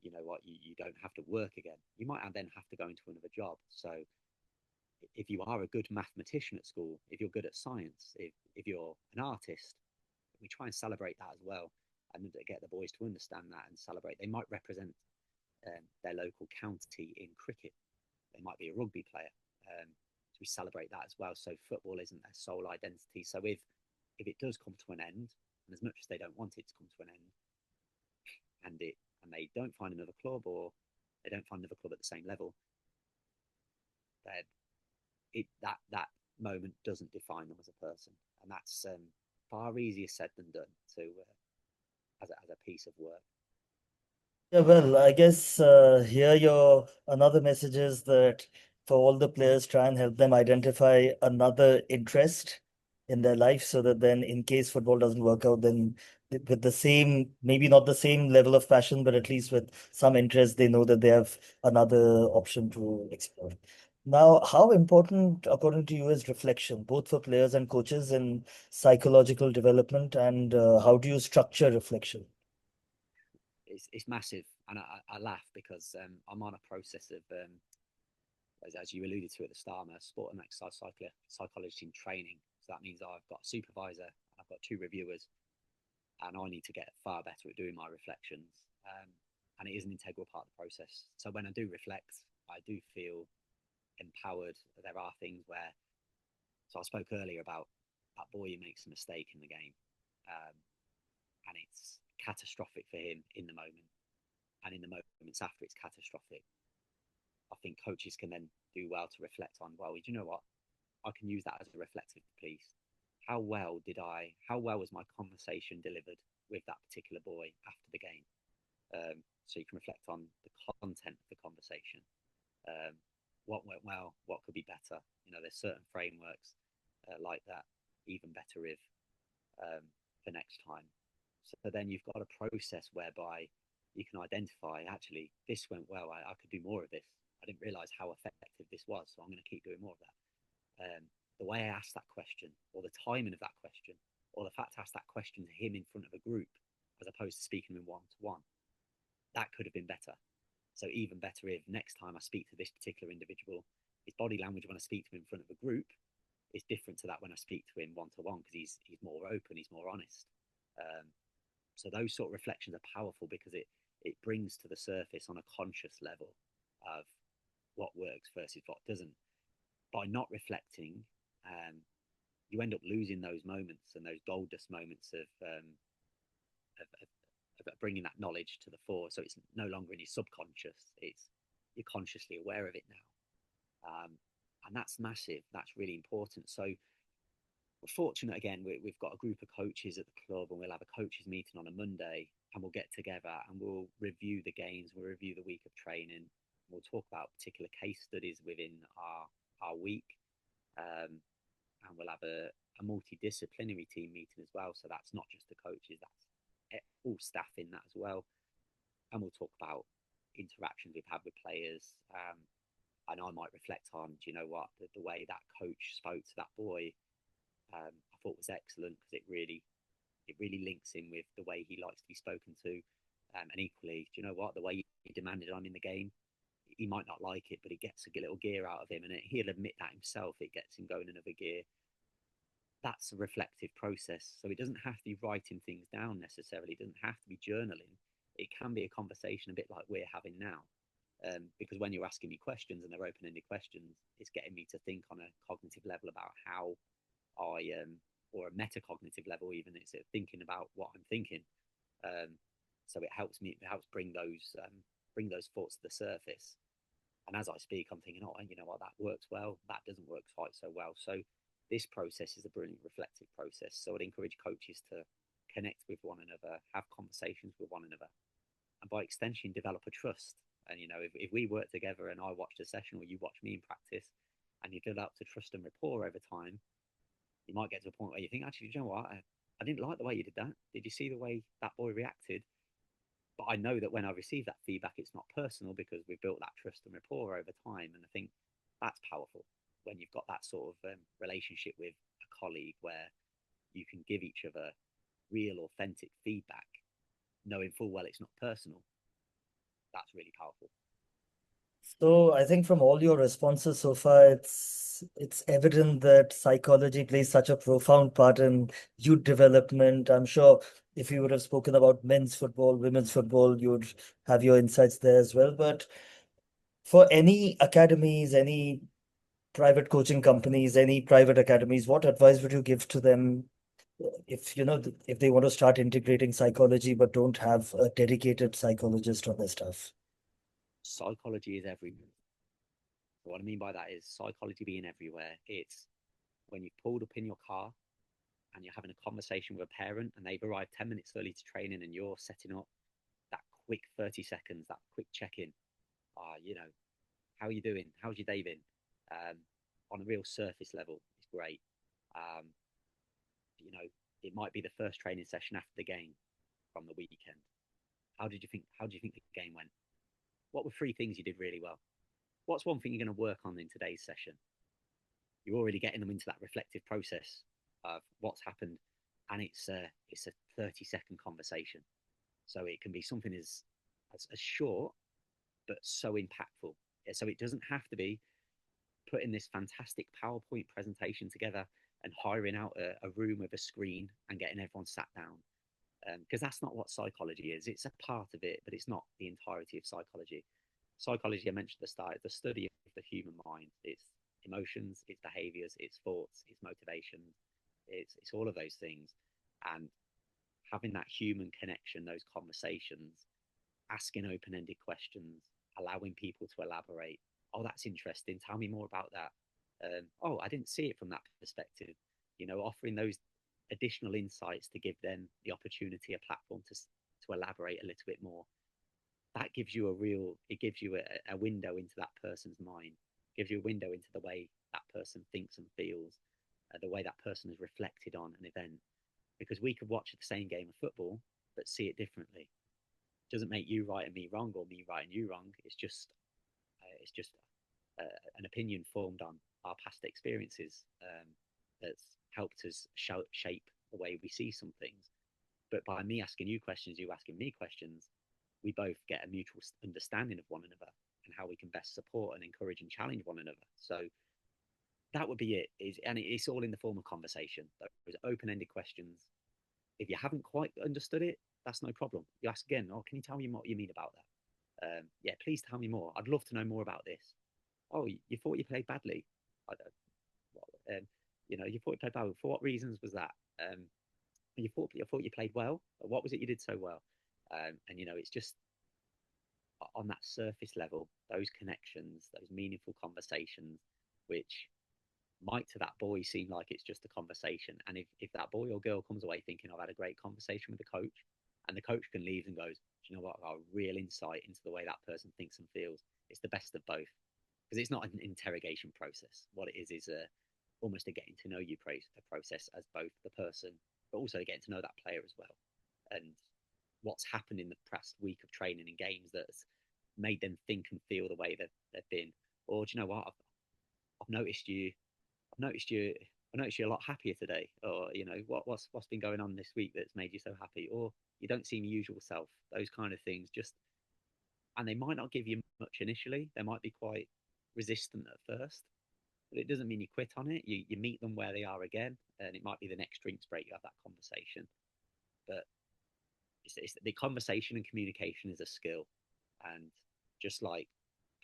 you know what, you don't have to work again. You might then have to go into another job. So if you are a good mathematician at school, if you're good at science, if you're an artist, we try and celebrate that as well, and get the boys to understand that and celebrate. They might represent their local county in cricket. They might be a rugby player. So we celebrate that as well. So football isn't their sole identity. So if it does come to an end, and as much as they don't want it to come to an end, and they don't find another club, or they don't find another club at the same level, then that moment doesn't define them as a person, and that's far easier said than done to as a piece of work. Yeah, well, I guess here your another message is that for all the players, try and help them identify another interest in their life, so that then in case football doesn't work out, then with the same, maybe not the same level of passion, but at least with some interest, they know that they have another option to explore. Now, how important, according to you, is reflection, both for players and coaches in psychological development, and how do you structure reflection? It's massive, and I laugh because I'm on a process of as you alluded to at the start, I'm a sport and exercise psychologist in training. So that means I've got a supervisor, I've got two reviewers, and I need to get far better at doing my reflections. And it is an integral part of the process. So when I do reflect, I do feel empowered. There are things where, so I spoke earlier about that boy who makes a mistake in the game, um, and it's catastrophic for him in the moment. And in the moments after it's catastrophic, I think coaches can then do well to reflect on, well, you know what? I can use that as a reflective piece. How well was my conversation delivered with that particular boy after the game? So you can reflect on the content of the conversation. What went well, what could be better. You know, there's certain frameworks like that, even better if for next time. So then you've got a process whereby you can identify, actually, this went well. I could do more of this. I didn't realize how effective this was, so I'm going to keep doing more of that. The way I asked that question, or the timing of that question, or the fact I asked that question to him in front of a group as opposed to speaking in one to one, that could have been better. So even better if next time I speak to this particular individual, his body language when I speak to him in front of a group is different to that when I speak to him one to one, because he's more open, he's more honest. So those sort of reflections are powerful because it brings to the surface on a conscious level of what works versus what doesn't. By not reflecting, you end up losing those moments and those gold dust moments of bringing that knowledge to the fore. So it's no longer in your subconscious; you're consciously aware of it now, and that's massive. That's really important. So we're fortunate again. We've got a group of coaches at the club, and we'll have a coaches meeting on a Monday, and we'll get together and we'll review the games. We'll review the week of training. We'll talk about particular case studies within our week, and we'll have a multidisciplinary team meeting as well. So that's not just the coaches; that's all staff in that as well. And we'll talk about interactions we've had with players. And I might reflect on, do you know what, the way that coach spoke to that boy, I thought was excellent, because it really links in with the way he likes to be spoken to. And equally, do you know what, the way he demanded on in the game, he might not like it, but it gets a little gear out of him, and he'll admit that himself. It gets him going another gear. That's a reflective process. So it doesn't have to be writing things down necessarily. It doesn't have to be journaling. It can be a conversation a bit like we're having now. Because when you're asking me questions and they're open-ended questions, it's getting me to think on a cognitive level about how or a metacognitive level even, it's thinking about what I'm thinking. So it helps bring those thoughts to the surface. And as I speak, I'm thinking, oh, you know what, that works well, that doesn't work quite so well. So this process is a brilliant reflective process. So I'd encourage coaches to connect with one another, have conversations with one another, and by extension, develop a trust. And if we work together and I watched a session or you watch me in practice, and you develop a trust and rapport over time, you might get to a point where you think, actually, you know what? I didn't like the way you did that. Did you see the way that boy reacted? But I know that when I receive that feedback, it's not personal because we've built that trust and rapport over time. And I think that's powerful when you've got that sort of relationship with a colleague where you can give each other real, authentic feedback, knowing full well it's not personal. That's really powerful. So I think from all your responses so far, it's evident that psychology plays such a profound part in youth development. I'm sure if you would have spoken about men's football, women's football, you'd have your insights there as well. But for any academies, any private coaching companies, any private academies, what advice would you give to them if if they want to start integrating psychology but don't have a dedicated psychologist on their staff? Psychology is everywhere. What I mean by that is psychology being everywhere. It's when you've pulled up in your car and you're having a conversation with a parent and they've arrived 10 minutes early to training and you're setting up that quick 30 seconds, that quick check-in. How are you doing? How's your day been? Um, on a real surface level, it's great. Um, you know, it might be the first training session after the game from the weekend. How do you think the game went? What were three things you did really well? What's one thing you're going to work on in today's session? You're already getting them into that reflective process of what's happened, and it's a 30-second conversation. So it can be something as short but so impactful. So it doesn't have to be putting this fantastic PowerPoint presentation together and hiring out a room with a screen and getting everyone sat down. Because that's not what psychology is. It's a part of it, but it's not the entirety of psychology. Psychology, I mentioned at the start, is the study of the human mind. It's emotions, it's behaviors, it's thoughts, it's motivations, it's all of those things. And having that human connection, those conversations, asking open-ended questions, allowing people to elaborate. Oh, that's interesting. Tell me more about that. Oh, I didn't see it from that perspective. Offering those additional insights to give them the opportunity, a platform to elaborate a little bit more. That gives you it gives you a window into that person's mind, gives you a window into the way that person thinks and feels, the way that person has reflected on an event. Because we could watch the same game of football, but see it differently. It doesn't make you right and me wrong, or me right and you wrong. It's just an opinion formed on our past experiences that's helped us shape the way we see some things. But by me asking you questions, you asking me questions, we both get a mutual understanding of one another and how we can best support and encourage and challenge one another. So that would be it. And it's all in the form of conversation. Those open-ended questions. If you haven't quite understood it, that's no problem. You ask again. Oh, can you tell me what you mean about that? Yeah, please tell me more. I'd love to know more about this. Oh, you thought you played badly. I don't, you thought you played badly. For what reasons was that? I thought you played well. What was it you did so well? And it's just on that surface level, those connections, those meaningful conversations, which might to that boy seem like it's just a conversation. And if that boy or girl comes away thinking I've had a great conversation with the coach, and the coach can leave and goes, do you know what? I've got a real insight into the way that person thinks and feels. It's the best of both, because it's not an interrogation process. What it is almost a getting to know you process as both the person, but also getting to know that player as well, and what's happened in the past week of training and games that's made them think and feel the way that they've been. Or do you know what? I've noticed you. I've noticed you. I noticed you're a lot happier today. Or what's been going on this week that's made you so happy. Or you don't seem your usual self. Those kind of things. And they might not give you much initially. They might be quite resistant at first, but it doesn't mean you quit on it. You meet them where they are again, and it might be the next drinks break you have that conversation. But it's the conversation and communication is a skill, and just like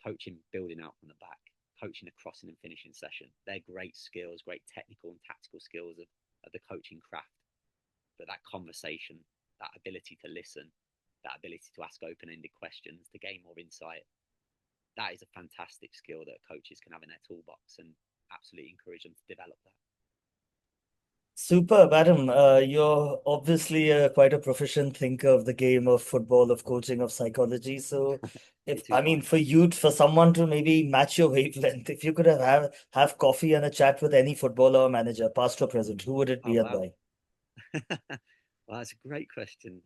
coaching, building out from the back, coaching a crossing and finishing session, they're great skills, great technical and tactical skills of the coaching craft. But that conversation, that ability to listen, that ability to ask open-ended questions, to gain more insight, that is a fantastic skill that coaches can have in their toolbox, and absolutely encourage them to develop that. Superb, Adam. You're obviously quite a proficient thinker of the game of football, of coaching, of psychology. So, if You're too I mean, kind. for someone to maybe match your wavelength, if you could have coffee and a chat with any footballer or manager, past or present, who would it Oh be and wow. why? Well, that's a great question.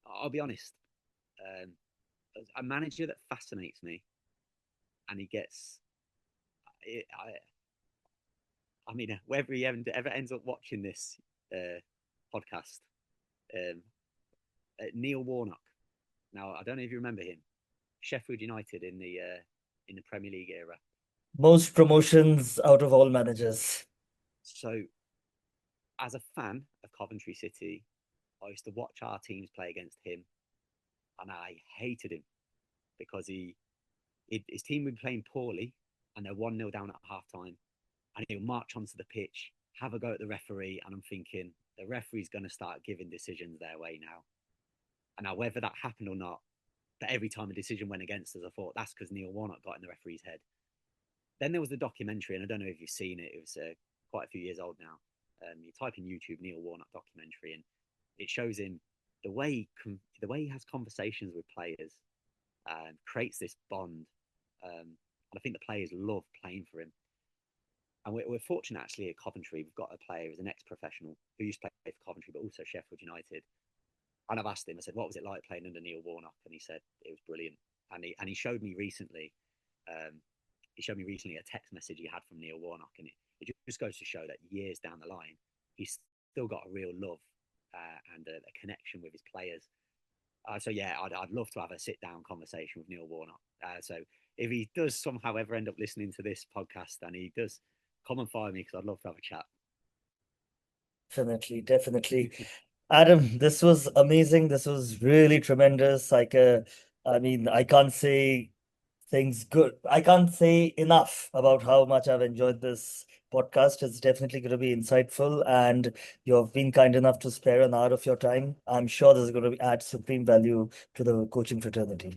I'll be honest. Um, a manager that fascinates me, and he gets. I mean, whether he ever ends up watching this podcast, um, Neil Warnock. Now, I don't know if you remember him. Sheffield United in the Premier League era. Most promotions out of all managers. So, as a fan of Coventry City, I used to watch our teams play against him, and I hated him because his team would be playing poorly, and they're 1-0 down at half time, and he'll march onto the pitch, have a go at the referee, and I'm thinking the referee's going to start giving decisions their way now. And now, whether that happened or not, but every time a decision went against us, I thought that's because Neil Warnock got in the referee's head. Then there was the documentary, and I don't know if you've seen it. It was quite a few years old now. You type in YouTube Neil Warnock documentary, and it shows him the way he has conversations with players, creates this bond, and I think the players love playing for him. And we're fortunate actually at Coventry. We've got a player who's an ex-professional who used to play for Coventry, but also Sheffield United. And I've asked him, I said, what was it like playing under Neil Warnock? And he said it was brilliant. And he showed me recently, um, a text message he had from Neil Warnock, and it just goes to show that years down the line, he's still got a real love and a connection with his players. So yeah, I'd love to have a sit down conversation with Neil Warnock. So if he does somehow ever end up listening to this podcast, and he does, come and find me because I'd love to have a chat. Definitely, definitely. Adam, this was amazing. This was really tremendous. I mean, I can't say things good. I can't say enough about how much I've enjoyed this podcast. It's definitely going to be insightful, and you've been kind enough to spare an hour of your time. I'm sure this is going to add supreme value to the coaching fraternity.